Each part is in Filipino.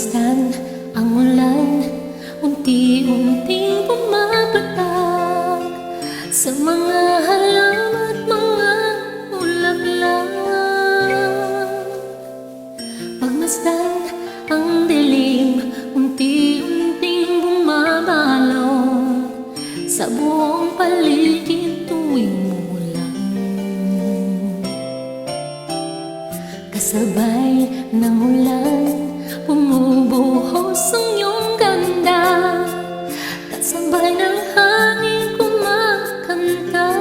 Pagmasdan ang ulan, unti-unting pumapatak sa mga halam at mga bulaklak. Pagmasdan ang dilim, unti-unting bumabalong sa buong paligid tuwing umulan. Kasabay ng ulan, bumubuhos ang iyong ganda, kasabay ng hangin kumakanta.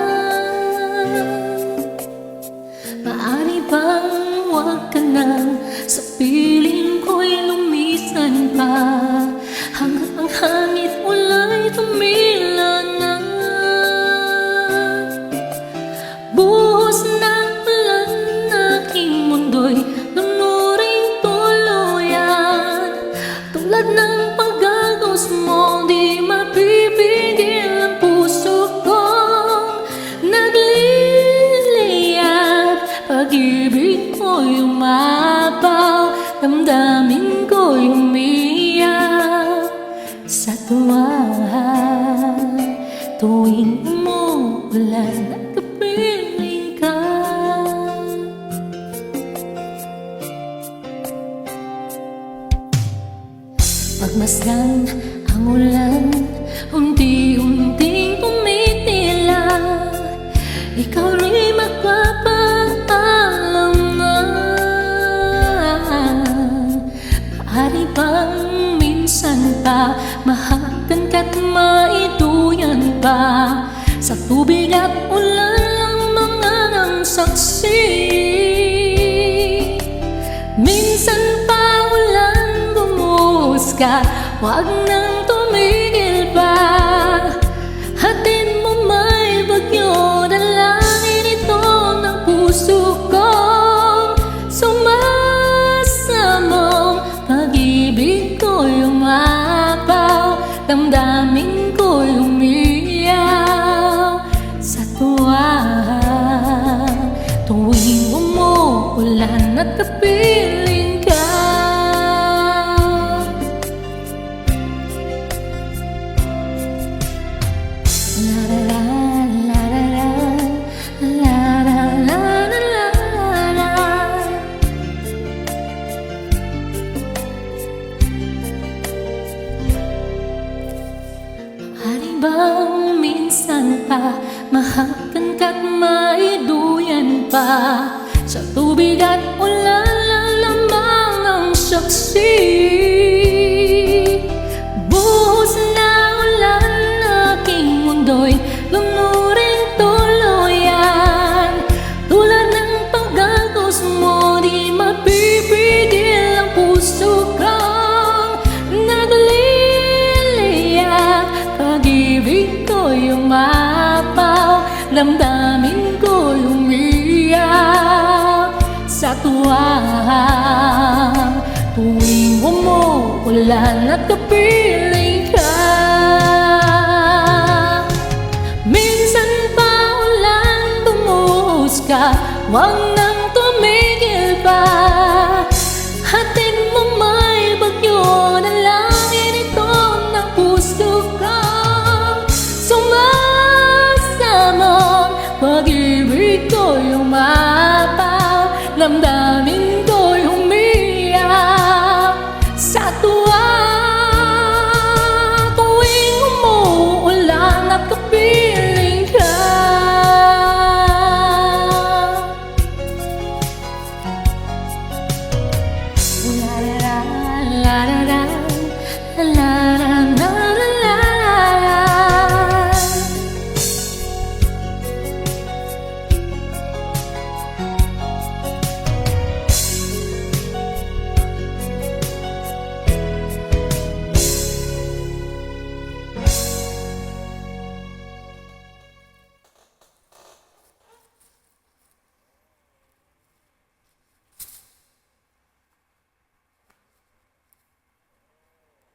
Maaari bang huwag ka nang sa piling ko'y lumisan pa, hanggang ang hangit ula'y tumila na. Buhos ng ulan, aking mundo'y lunuring tuluyan. Tulad ng pagagos mo, di mapipigil ang puso kong nagliliyab. Pag-ibig ko'y umapaw, damdamin ko'y umiyak sa tuwa. Tuwing umuulan at kapiling ka, pagmasdan ang ulan, unti-unting tumitila, ikaw rin magpapaalam na. Maaari bang minsan pa mahagan ka't maiduyan pa, sa tubig at ulan lang mga nang saksi. Minsan pa ulan, bumuhos ka, huwag nang tumigil pa. Hatid mo may bagyo, dalangin ito ng puso kong sumasamong. Pag-ibig ko'y umapaw, damdamin ko'y umiyaw sa tuwa. Tuwing umuulan at kapiling ka, maaari bang minsan pa mahagan ka't maiduyan pa, sa tubig at ulan lang lamang ang saksi. Buhos na ulan, aking mundo'y lunuring tuluyan. Tulad ng pagagos mo, di mapipigil ang puso kong nagliliyak. Pag-ibig ko'y umapaw, damdamin ko'y umiyak sa tuwa. Tuwing umuulan at kapiling ka, minsan pa ulan, bumuhos ka, huwag